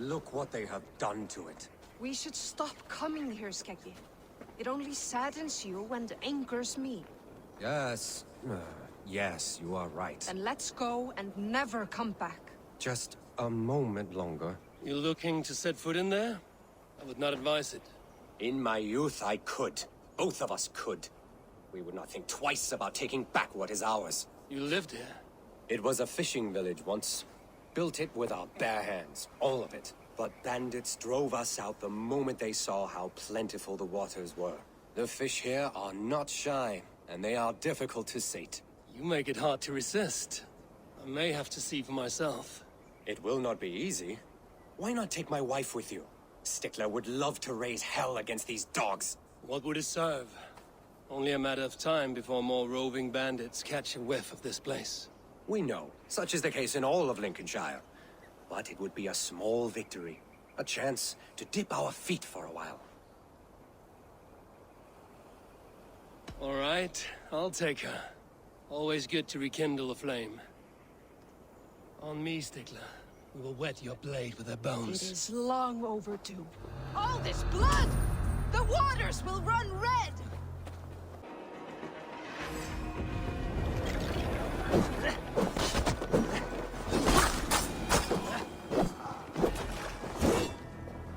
Look what they have done to it. We should stop coming here, Skeggi. It only saddens you and angers me. Yes. Yes, you are right. Then let's go and never come back. Just a moment longer. You looking to set foot in there? I would not advise it. In my youth, I could. Both of us could. We would not think twice about taking back what is ours. You lived here? It was a fishing village once. Built it with our bare hands, all of it. But bandits drove us out the moment they saw how plentiful the waters were. The fish here are not shy, and they are difficult to sate. You make it hard to resist. I may have to see for myself. It will not be easy. Why not take my wife with you? Stickler would love to raise hell against these dogs. What would it serve? Only a matter of time before more roving bandits catch a whiff of this place. We know. Such is the case in all of Lincolnshire. But it would be a small victory. A chance to dip our feet for a while. All right, I'll take her. Always good to rekindle a flame. On me, Stickler. We will wet your blade with our bones. It is long overdue. All this blood! The waters will run red!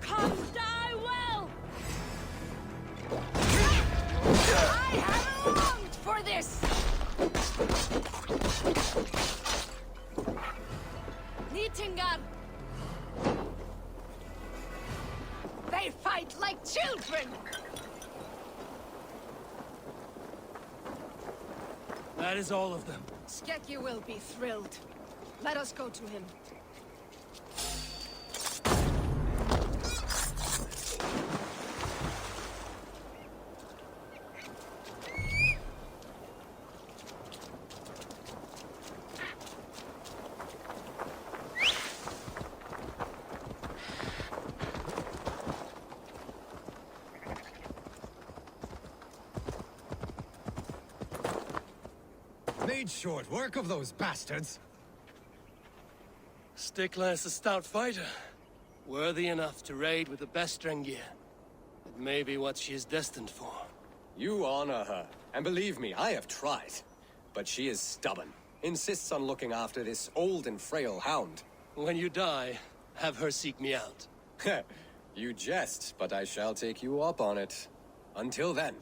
Come die well! I have longed for this! Nitingar! They fight like children! That is all of them. Skeggi will be thrilled. Let us go to him. Made short work of those bastards. Stickler is a stout fighter. Worthy enough to raid with the best Drengir. It may be what she is destined for. You honor her. And believe me, I have tried. But she is stubborn. Insists on looking after this old and frail hound. When you die, have her seek me out. You jest, but I shall take you up on it. Until then.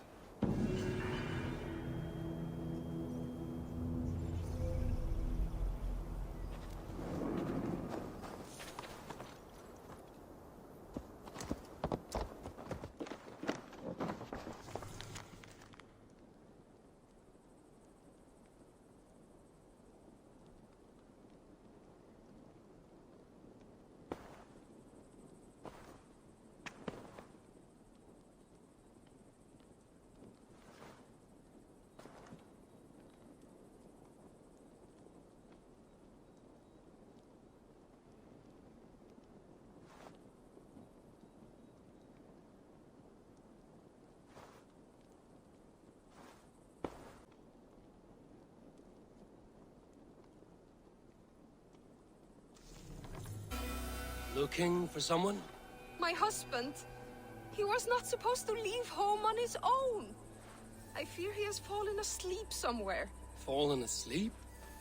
Looking for someone? My husband. He was not supposed to leave home on his own. I fear he has fallen asleep somewhere. Fallen asleep?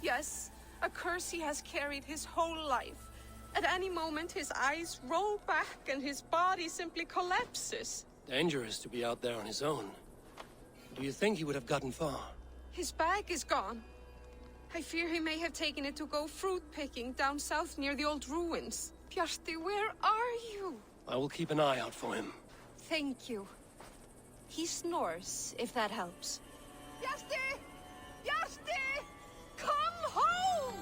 Yes, a curse he has carried his whole life. At any moment, his eyes roll back and his body simply collapses. Dangerous to be out there on his own. Do you think he would have gotten far? His bag is gone. I fear he may have taken it to go fruit picking down south near the old ruins. Bjarti, where are you? I will keep an eye out for him. Thank you. He snores, if that helps. Bjarti! Bjarti! Come home!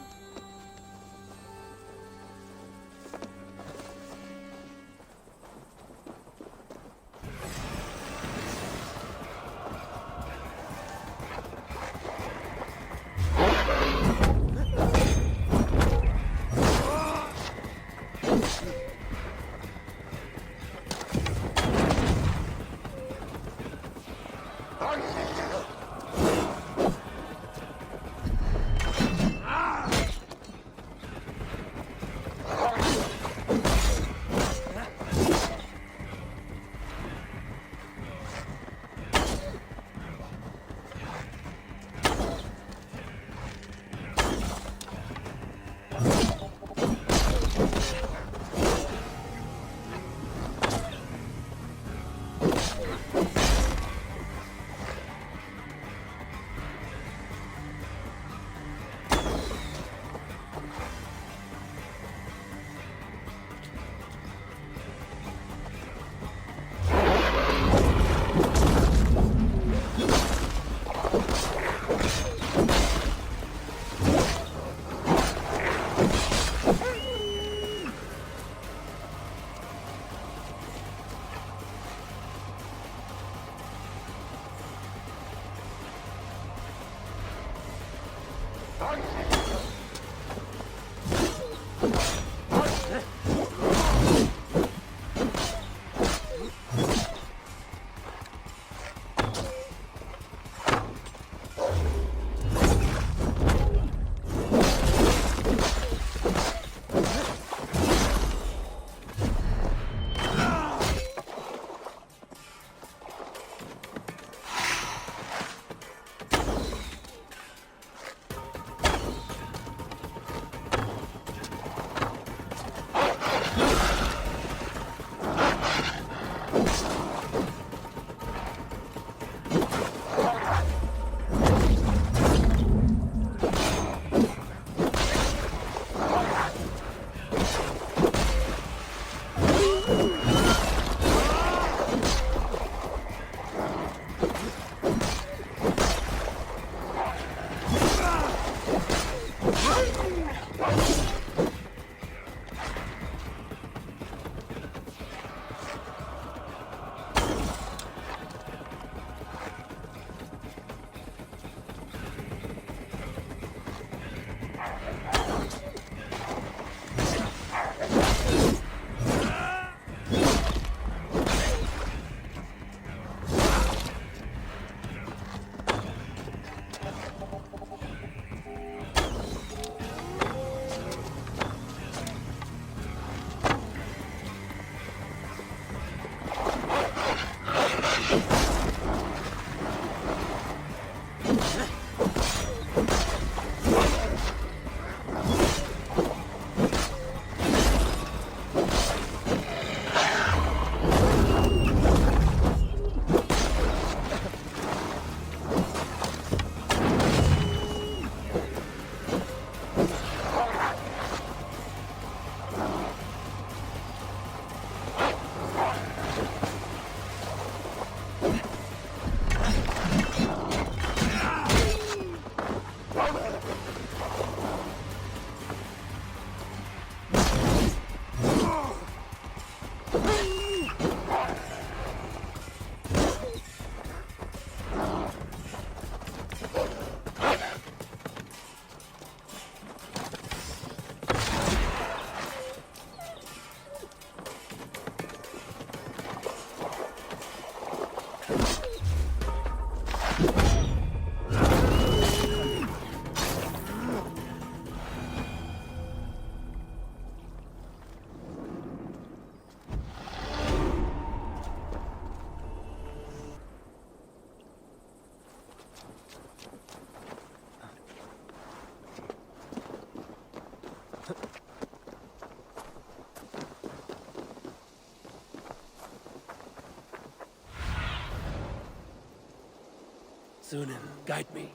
Sunan, guide me.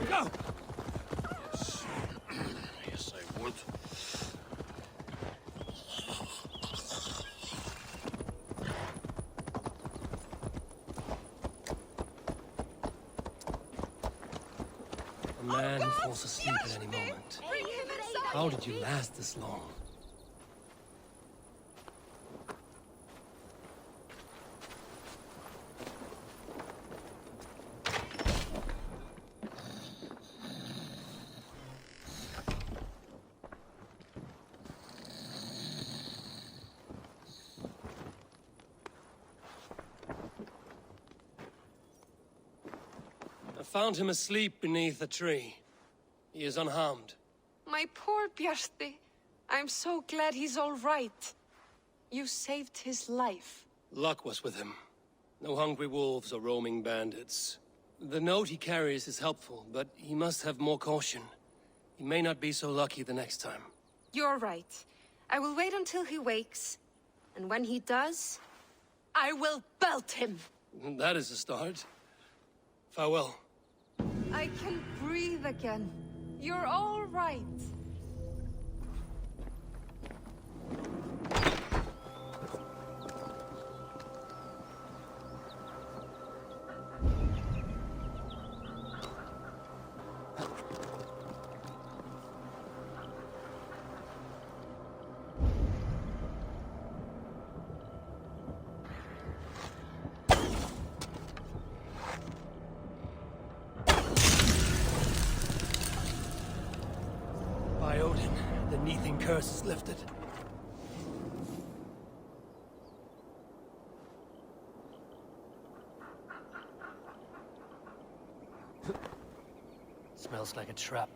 Go! Yes, I would. A man who falls asleep at any moment. Bring him inside! How did you last this long? I found him asleep beneath a tree. He is unharmed. My poor Bjarti. I'm so glad he's all right. You saved his life. Luck was with him. No hungry wolves or roaming bandits. The note he carries is helpful, but he must have more caution. He may not be so lucky the next time. You're right. I will wait until he wakes. And when he does, I will belt him. That is a start. Farewell. I can breathe again. You're all right. By Odin, the Neething curse is lifted. Smells like a trap.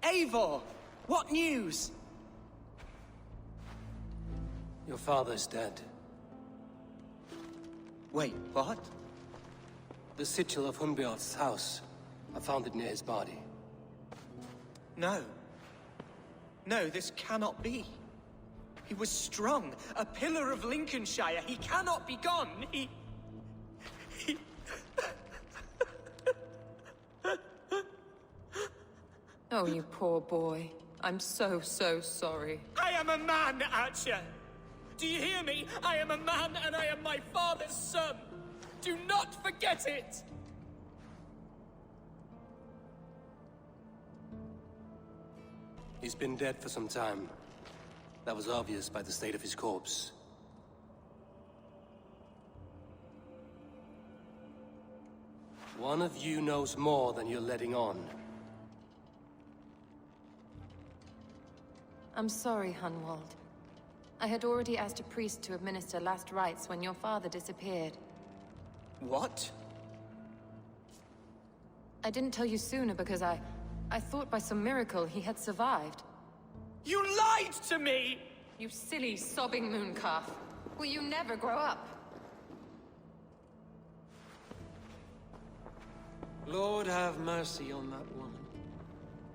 Eivor! What news? Your father's dead. Wait, what? The sigil of Hunbjorn's house. I found it near his body. No. No, this cannot be. He was strong, a pillar of Lincolnshire. He cannot be gone. He... Oh, you poor boy. I'm so sorry. I am a man, Archer! Do you hear me? I am a man and I am my father's son! Do not forget it! He's been dead for some time. That was obvious by the state of his corpse. One of you knows more than you're letting on. I'm sorry, Hunwald. I had already asked a priest to administer last rites when your father disappeared. What? I didn't tell you sooner because I thought by some miracle he had survived. You lied to me! You silly, sobbing mooncalf. Will you never grow up? Lord have mercy on that woman.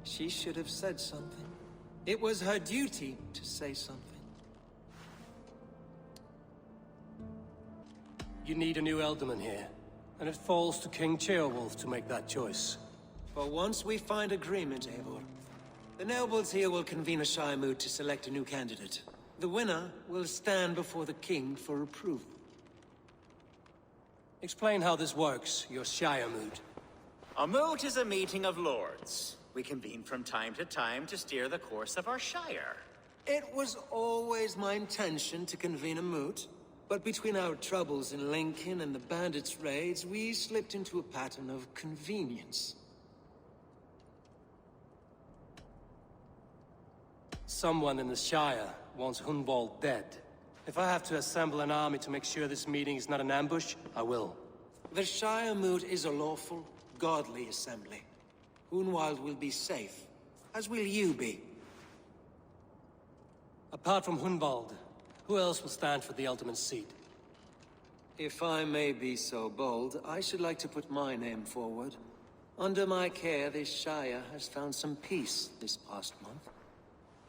She should have said something. It was her duty to say something. You need a new alderman here, and it falls to King Ceolwulf to make that choice. But once we find agreement, Eivor, the nobles here will convene a Shire moot to select a new candidate. The winner will stand before the king for approval. Explain how this works, your Shire moot. A moot is a meeting of lords. We convene from time to time to steer the course of our shire. It was always my intention to convene a moot, but between our troubles in Lincoln and the bandits' raids, we slipped into a pattern of convenience. Someone in the Shire wants Hunwald dead. If I have to assemble an army to make sure this meeting is not an ambush, I will. The Shire moot is a lawful, godly assembly. Hunwald will be safe, as will you be. Apart from Hunwald, who else will stand for the ultimate seat? If I may be so bold, I should like to put my name forward. Under my care, this Shire has found some peace this past month.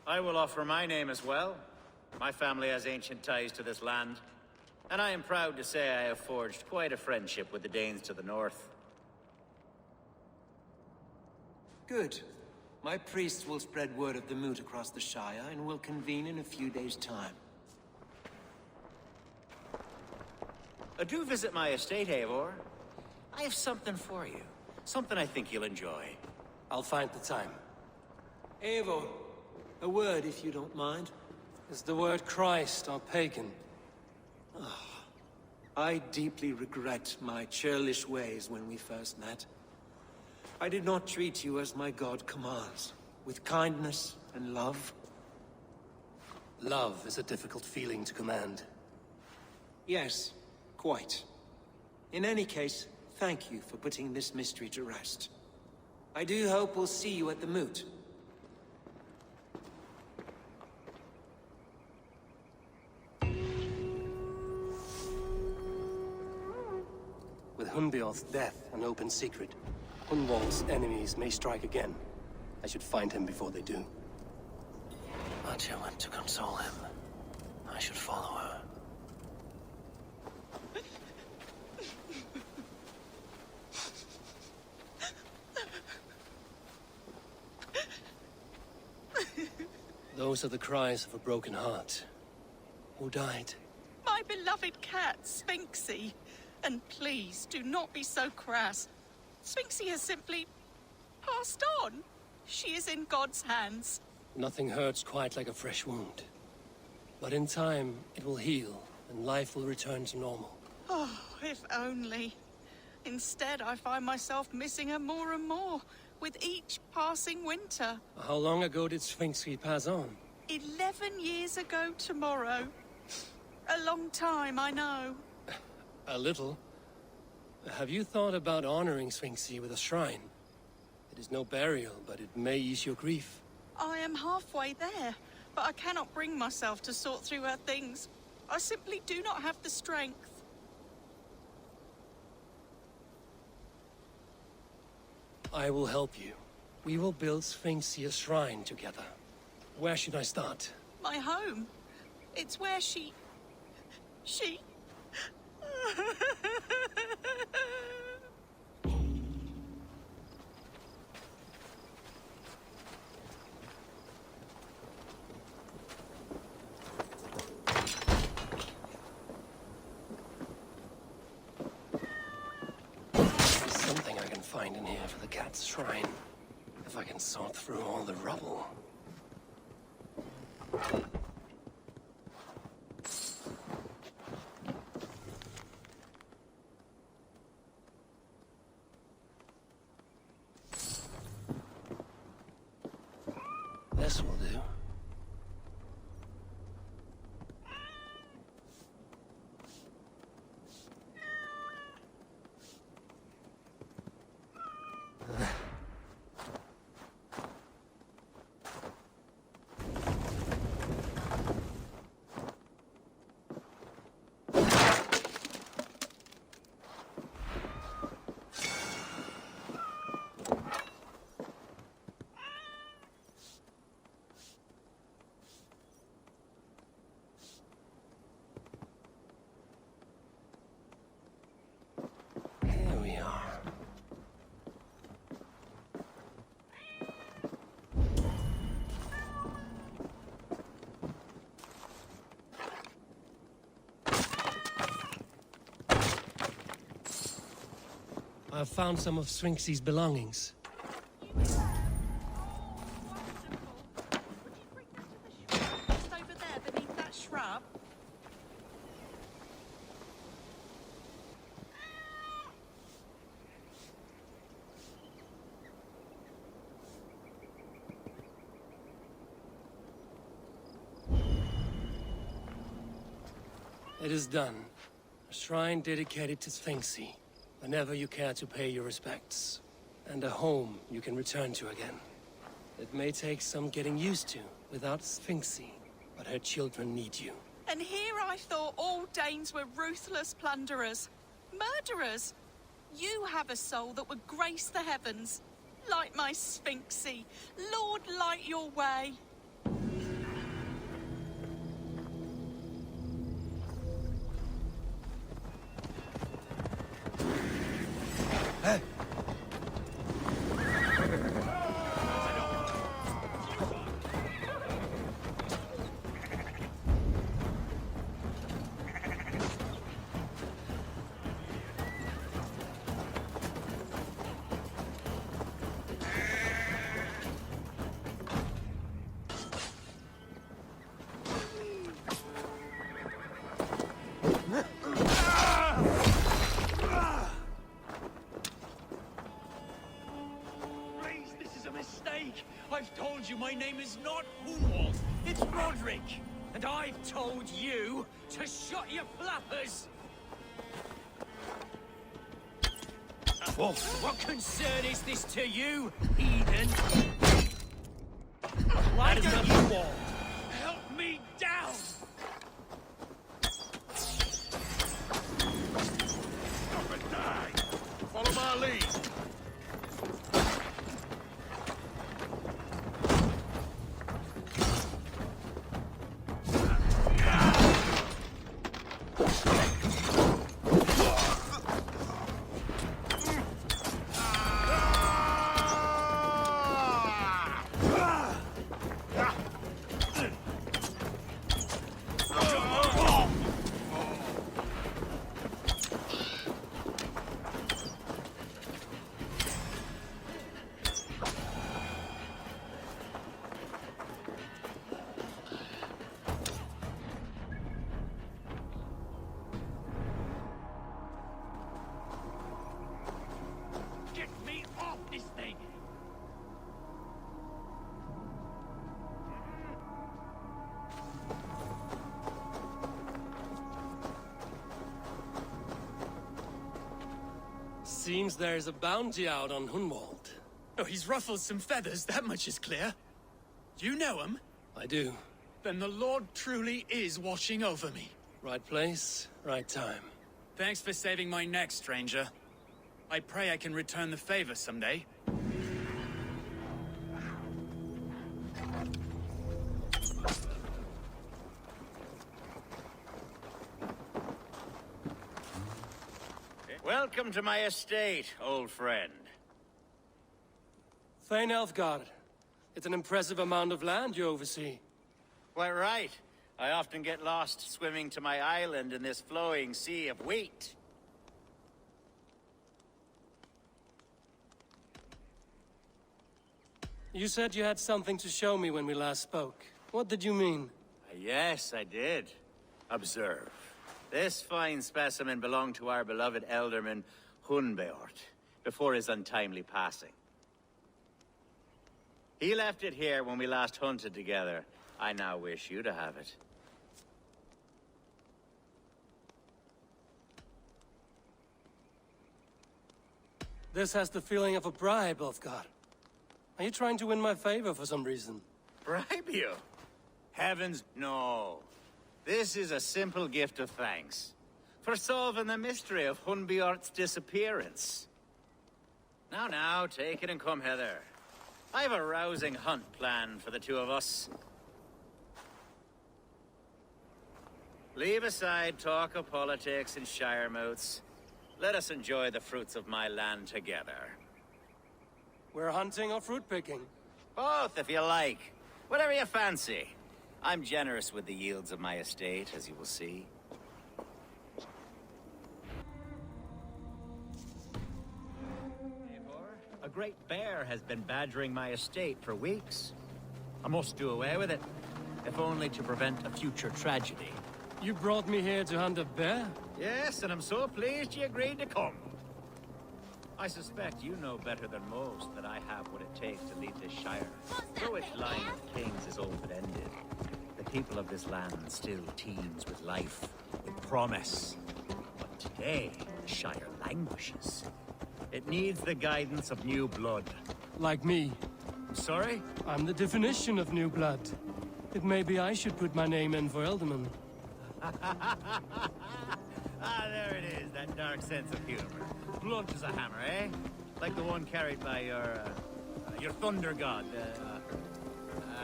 I will offer my name as well. My family has ancient ties to this land, and I am proud to say I have forged quite a friendship with the Danes to the north. Good. My priests will spread word of the moot across the Shire, and will convene in a few days' time. Do visit my estate, Eivor. I have something for you. Something I think you'll enjoy. I'll find the time. Eivor, a word if you don't mind. Is the word Christ or pagan? I deeply regret my churlish ways when we first met. I did not treat you as my god commands, with kindness and love. Love is a difficult feeling to command. Yes, quite. In any case, thank you for putting this mystery to rest. I do hope we'll see you at the moot. With Hunbeorth's death an open secret, Hunwald's enemies may strike again. I should find him before they do. Archer went to console him. I should follow her. Those are the cries of a broken heart. Who died? My beloved cat, Sphinxie. And please, do not be so crass. Sphinxie has simply passed on. She is in God's hands. Nothing hurts quite like a fresh wound. But in time, it will heal, and life will return to normal. Oh, if only. Instead, I find myself missing her more and more, with each passing winter. How long ago did Sphinxie pass on? 11 years ago tomorrow. A long time, I know. A little. Have you thought about honoring Sphinxie with a shrine? It is no burial, but it may ease your grief. I am halfway there, but I cannot bring myself to sort through her things. I simply do not have the strength. I will help you. We will build Sphinxie a shrine together. Where should I start? My home. It's where she... here for the cat's shrine. If I can sort through all the rubble. This will do. Here we are. I've found some of Sphinx's belongings. Wonderful. Would you bring that to the shore just over there beneath that shrub? It is done. A shrine dedicated to Sphinxy, whenever you care to pay your respects. And a home you can return to again. It may take some getting used to without Sphinxy, but her children need you. And here I thought all Danes were ruthless plunderers, murderers. You have a soul that would grace the heavens, like my Sphinxy. Lord, light your way. I've told you my name is not Hunwald, it's Roderick. And I've told you to shut your flappers. What concern is this to you, heathen? Why don't you all help me down? Stop and die! Follow my lead. Seems there's a bounty out on Hunwald. Oh, he's ruffled some feathers, that much is clear. Do you know him? I do. Then the Lord truly is watching over me. Right place, right time. Thanks for saving my neck, stranger. I pray I can return the favor someday. Welcome to my estate, old friend. Thane Elfgard. It's an impressive amount of land you oversee. Quite right. I often get lost swimming to my island in this flowing sea of wheat. You said you had something to show me when we last spoke. What did you mean? Yes, I did. Observe. This fine specimen belonged to our beloved elderman, Hunbeort, before his untimely passing. He left it here when we last hunted together. I now wish you to have it. This has the feeling of a bribe, Ulfgar. Are you trying to win my favor for some reason? Bribe you? Heavens, no. This is a simple gift of thanks for solving the mystery of Hunbeort's disappearance. Now, take it and come hither. I've a rousing hunt planned for the two of us. Leave aside talk of politics and shire moats. Let us enjoy the fruits of my land together. We're hunting or fruit picking? Both, if you like. Whatever you fancy. I'm generous with the yields of my estate, as you will see. A great bear has been badgering my estate for weeks. I must do away with it, if only to prevent a future tragedy. You brought me here to hunt a bear? Yes, and I'm so pleased you agreed to come. I suspect you know better than most that I have what it takes to lead this shire. Though its line of kings is open-ended, the people of this land still teems with life, with promise. But today, the shire languishes. It needs the guidance of new blood. Like me. Sorry? I'm the definition of new blood. It may be I should put my name in for Elderman. There it is, that dark sense of humor. Blunt as a hammer, eh? Like the one carried by your thunder god.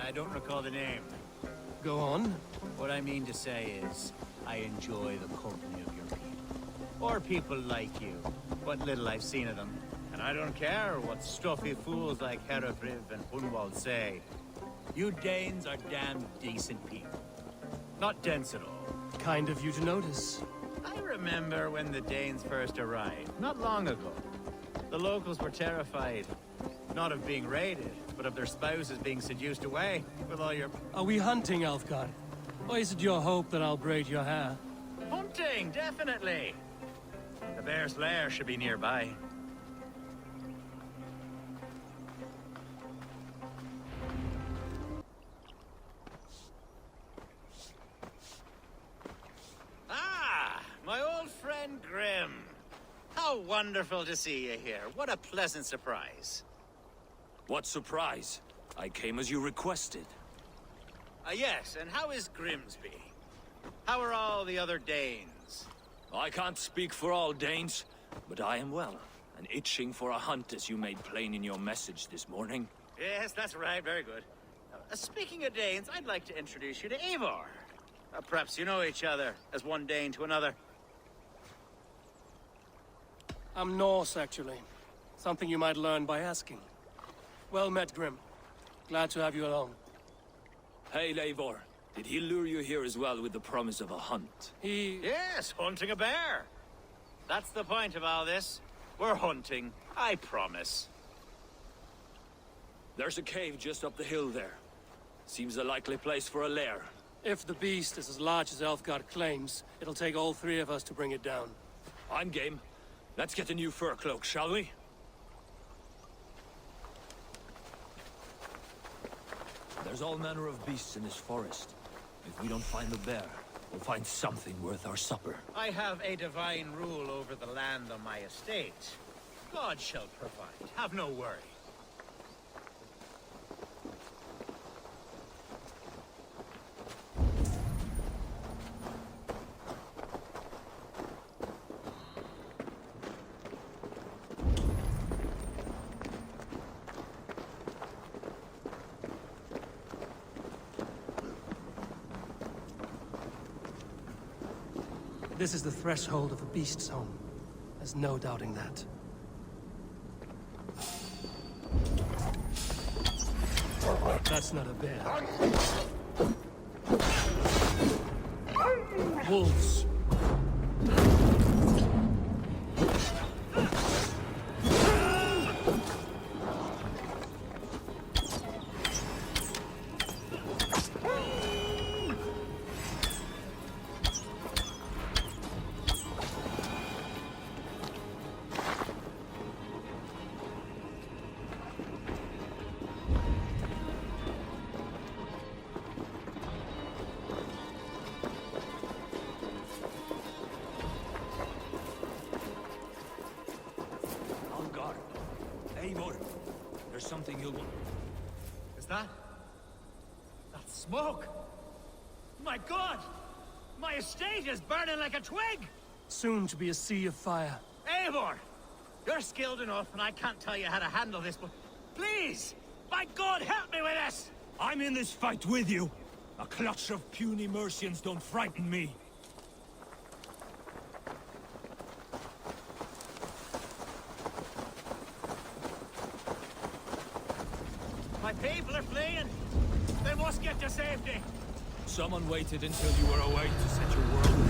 I don't recall the name. Go on. What I mean to say is, I enjoy the company of your people. Or people like you. What little I've seen of them. And I don't care what stuffy fools like Herefriv and Hunwald say. You Danes are damn decent people. Not dense at all. Kind of you to notice. I remember when the Danes first arrived, not long ago. The locals were terrified. Not of being raided, but of their spouses being seduced away with all your... Are we hunting, Ulfgar? Or is it your hope that I'll braid your hair? Hunting, definitely! The bear's lair should be nearby. Ah! My old friend Grim. How wonderful to see you here. What a pleasant surprise. What surprise? I came as you requested. Yes, and how is Grimsby? How are all the other Danes? I can't speak for all Danes, but I am well, and itching for a hunt as you made plain in your message this morning. Yes, that's right, very good. Speaking of Danes, I'd like to introduce you to Eivor. Perhaps you know each other, as one Dane to another. I'm Norse, actually. Something you might learn by asking. Well met, Grim. Glad to have you along. Hey, Eivor. Did he lure you here as well with the promise of a hunt? Yes, hunting a bear. That's the point of all this. We're hunting, I promise. There's a cave just up the hill there. Seems a likely place for a lair. If the beast is as large as Elfgard claims, it'll take all three of us to bring it down. I'm game. Let's get a new fur cloak, shall we? There's all manner of beasts in this forest. If we don't find the bear, we'll find something worth our supper. I have a divine rule over the land on my estate. God shall provide. Have no worry. This is the threshold of a beast's home. There's no doubting that. That's not a bear. Wolves. There's something you'll want. Is that... that's smoke? My God! My estate is burning like a twig! Soon to be a sea of fire. Eivor! You're skilled enough, and I can't tell you how to handle this, but... please! By God, help me with this! I'm in this fight with you. A clutch of puny Mercians don't frighten me. My people are fleeing! They must get to safety! Someone waited until you were away to set your world free.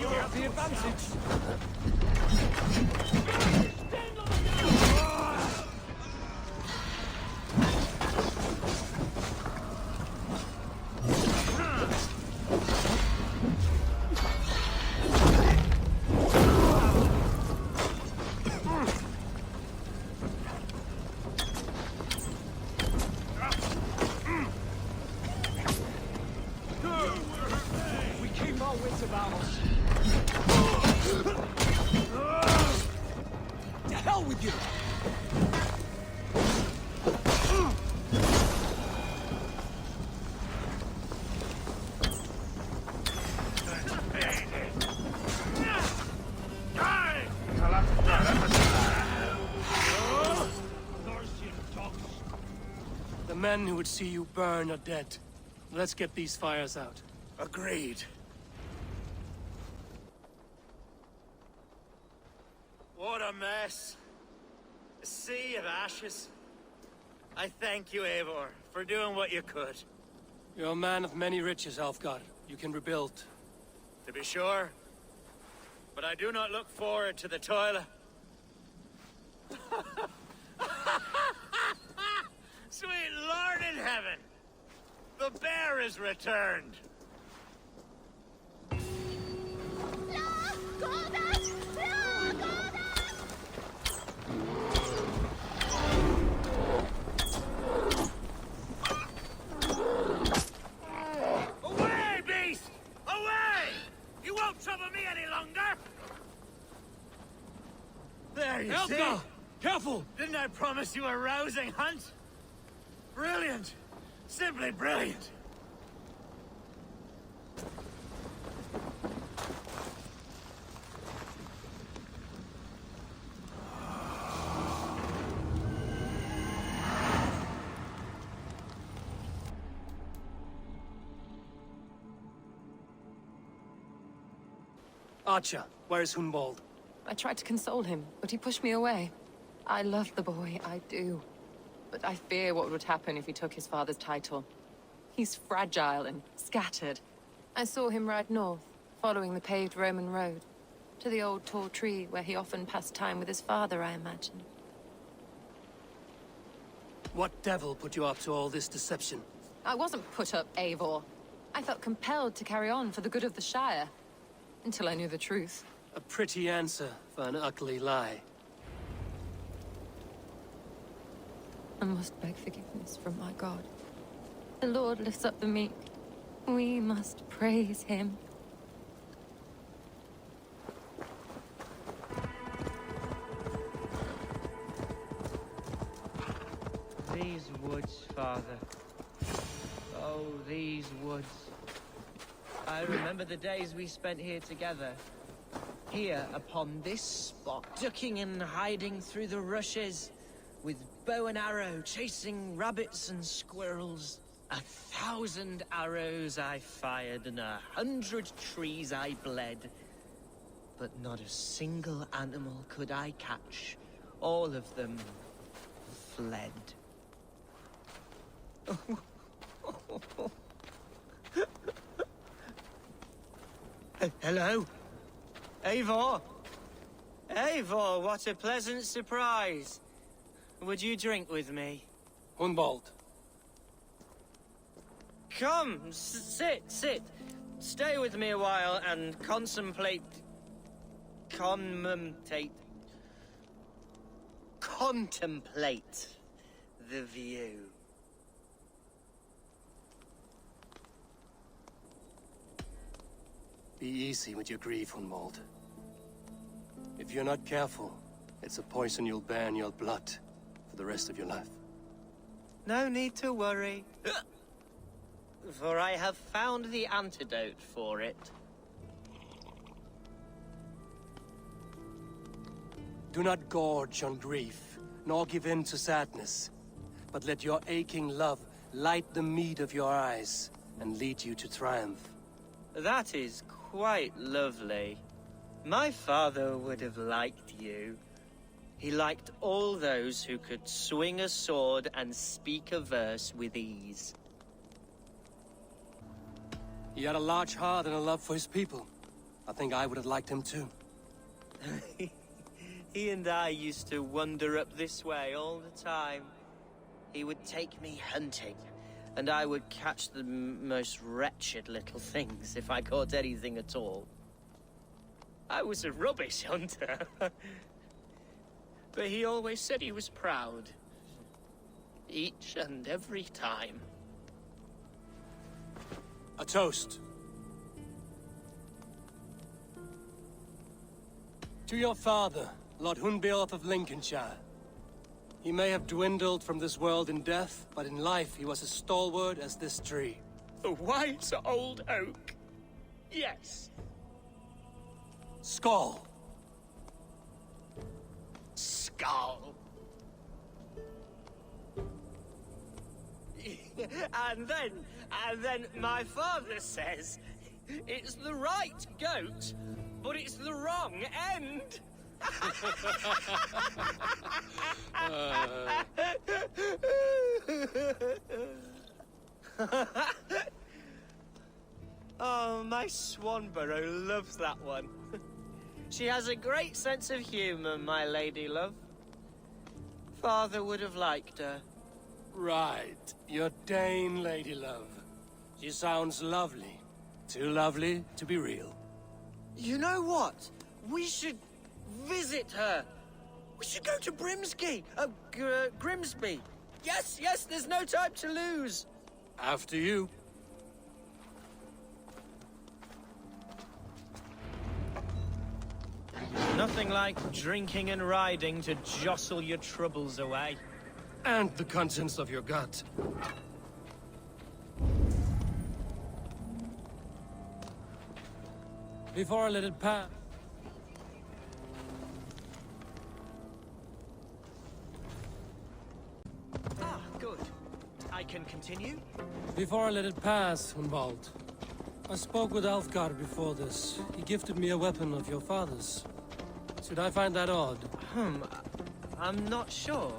You have the advantage! We keep our wits about us. To hell with you! The men who would see you burn are dead. Let's get these fires out. Agreed. What a mess. A sea of ashes. I thank you, Eivor, for doing what you could. You're a man of many riches, Alfgar. You can rebuild. To be sure. But I do not look forward to the toil. Sweet Lord in heaven! The bear is returned! Away, beast! Away! You won't trouble me any longer! There you see! Helga! Careful! Didn't I promise you a rousing hunt? Brilliant! Simply brilliant! Archer, where's Hunwald? I tried to console him, but he pushed me away. I love the boy, I do. But I fear what would happen if he took his father's title. He's fragile and scattered. I saw him ride north, following the paved Roman road. To the old tall tree where he often passed time with his father, I imagine. What devil put you up to all this deception? I wasn't put up, Eivor. I felt compelled to carry on for the good of the Shire. Until I knew the truth. A pretty answer for an ugly lie. I must beg forgiveness from my God. The Lord lifts up the meek. We must praise him. These woods, Father. Oh, these woods. I remember the days we spent here together. Here, upon this spot. Ducking and hiding through the rushes. With bow and arrow, chasing rabbits and squirrels. 1,000 arrows I fired, and 100 trees I bled. But not a single animal could I catch. All of them fled. Hello? Eivor? Eivor, what a pleasant surprise. Would you drink with me? Hunwald. Come, sit. Stay with me a while and contemplate... Contemplate the view. Be easy with your grief, Hunwald. If you're not careful, it's a poison you'll bear in your blood for the rest of your life. No need to worry. For I have found the antidote for it. Do not gorge on grief, nor give in to sadness, but let your aching love light the mead of your eyes and lead you to triumph. That is quite lovely. My father would have liked you. He liked all those who could swing a sword and speak a verse with ease. He had a large heart and a love for his people. I think I would have liked him too. He and I used to wander up this way all the time. He would take me hunting, and I would catch the most wretched little things if I caught anything at all. I was a rubbish hunter. But he always said he was proud. Each and every time. A toast. To your father, Lord Hunbeorth of Lincolnshire. He may have dwindled from this world in death, but in life he was as stalwart as this tree. A wise old oak. Yes. Skull. Skull. And then my father says, it's the right goat, but it's the wrong end. Oh, my Swanborough loves that one. She has a great sense of humor, my lady love. Father would have liked her. Right. Your Dane lady love. She sounds lovely. Too lovely to be real. You know what? We should visit her. We should go to Grimsby. Yes, there's no time to lose. After you. Nothing like drinking and riding to jostle your troubles away. And the contents of your gut. Before I let it pass... Ah, good. I can continue? Before I let it pass, Hunwald, I spoke with Alfgar before this. He gifted me a weapon of your father's. Should I find that odd? I'm not sure.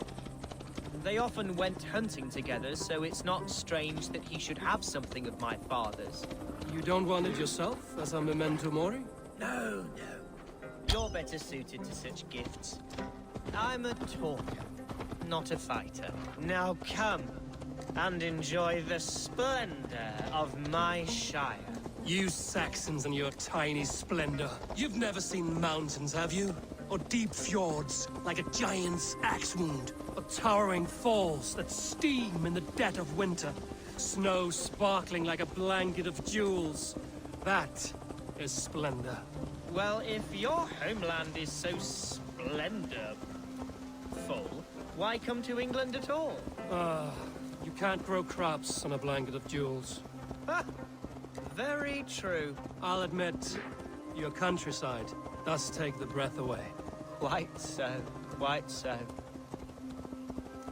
They often went hunting together, so it's not strange that he should have something of my father's. You don't want it yourself, as a memento mori? No. You're better suited to such gifts. I'm a talker, not a fighter. Now come and enjoy the splendor of my shire. You Saxons and your tiny splendor. You've never seen mountains, have you? Or deep fjords, like a giant's axe wound. Or towering falls that steam in the dead of winter. Snow sparkling like a blanket of jewels. That is splendor. Well, if your homeland is so splendorful, why come to England at all? You can't grow crops on a blanket of jewels. Very true. I'll admit, your countryside does take the breath away. Quite so, quite so.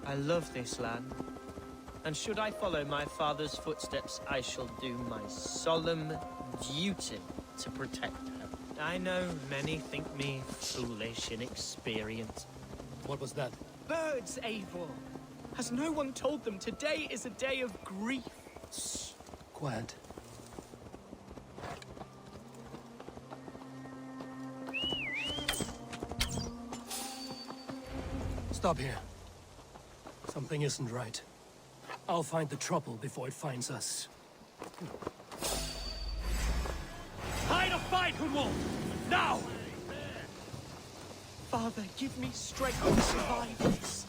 I love this land. And should I follow my father's footsteps, I shall do my solemn duty to protect her. I know many think me foolish, inexperienced. What was that? Birds, Eivor! Has no one told them today is a day of grief? Shh. Quiet. Stop here. Something isn't right. I'll find the trouble before it finds us. Fight or fight, Hunwald! Now! Father, give me strength to survive this.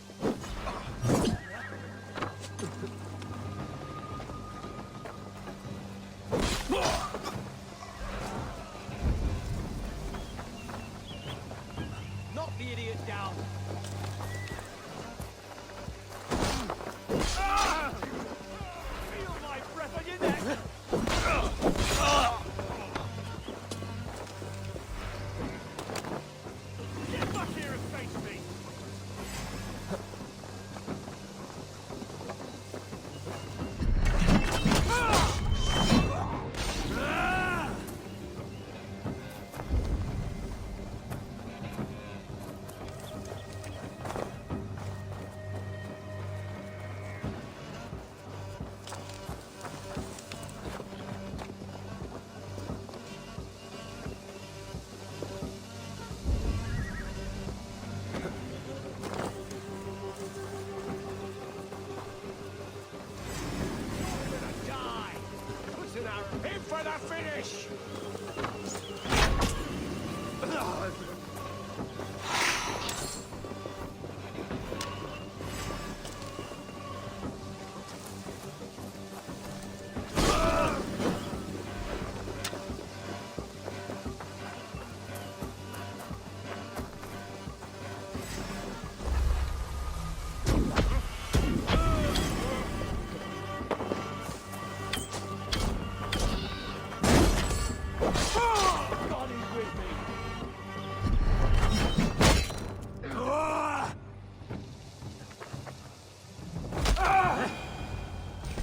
In for the finish!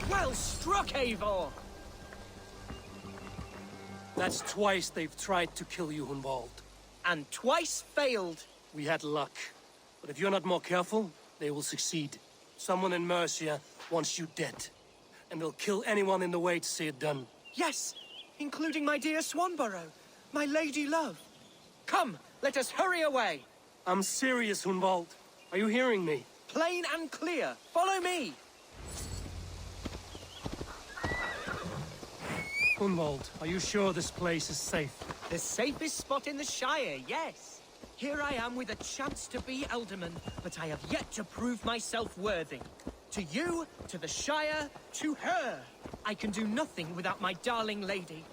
Well struck, Eivor! That's twice they've tried to kill you, Hunwald. And twice failed. We had luck. But if you're not more careful, they will succeed. Someone in Mercia wants you dead. And they'll kill anyone in the way to see it done. Yes, including my dear Swanborough, my lady love. Come, let us hurry away. I'm serious, Hunwald. Are you hearing me? Plain and clear. Follow me. Hunwald, are you sure this place is safe? The safest spot in the Shire, yes. Here I am with a chance to be Alderman, but I have yet to prove myself worthy. To you, to the Shire, to her. I can do nothing without my darling lady.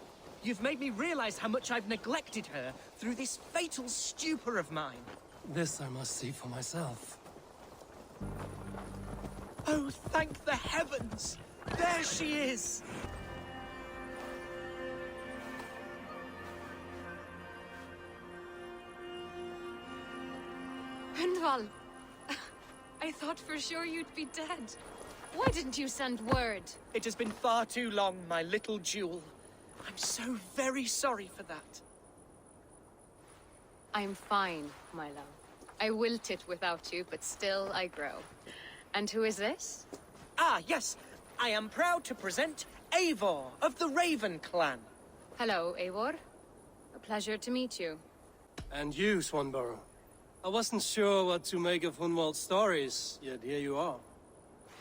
You've made me realize how much I've neglected her through this fatal stupor of mine. This I must see for myself. Oh, thank the heavens! There she is! Hunwald, I thought for sure you'd be dead. Why didn't you send word? It has been far too long, my little jewel. I'm so very sorry for that. I'm fine, my love. I wilted without you, but still I grow. And who is this? Ah, yes. I am proud to present Eivor of the Raven clan. Hello, Eivor. A pleasure to meet you. And you, Swanborough. I wasn't sure what to make of Hunwald's stories, yet here you are.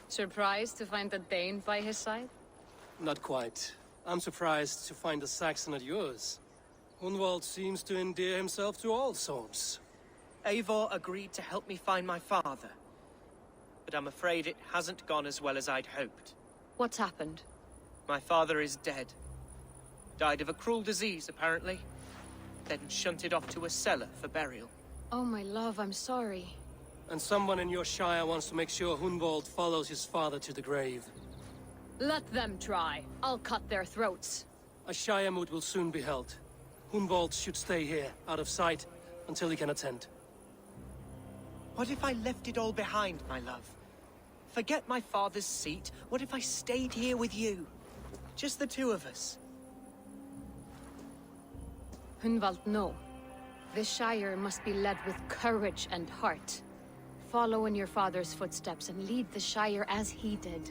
Surprised to find a Dane by his side? Not quite. I'm surprised to find a Saxon at yours. Hunwald seems to endear himself to all sorts. Eivor agreed to help me find my father. But I'm afraid it hasn't gone as well as I'd hoped. What's happened? My father is dead. Died of a cruel disease, apparently. Then shunted off to a cellar for burial. Oh, my love, I'm sorry. And someone in your shire wants to make sure Hunwald follows his father to the grave. Let them try. I'll cut their throats. A shire moot will soon be held. Hunwald should stay here, out of sight, until he can attend. What if I left it all behind, my love? Forget my father's seat. What if I stayed here with you? Just the two of us. Hunwald, no. This Shire must be led with courage and heart. Follow in your father's footsteps and lead the Shire as he did.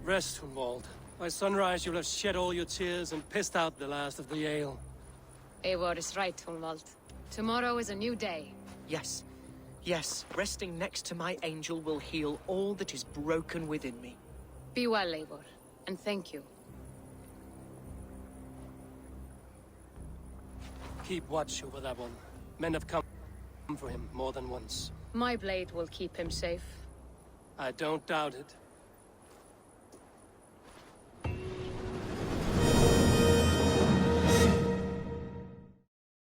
Rest, Hunwald. By sunrise you'll have shed all your tears and pissed out the last of the ale. Eivor is right, Hunwald. Tomorrow is a new day. Yes. Yes, resting next to my angel will heal all that is broken within me. Be well, Eivor, and thank you. Keep watch over that one. Men have come for him more than once. My blade will keep him safe. I don't doubt it.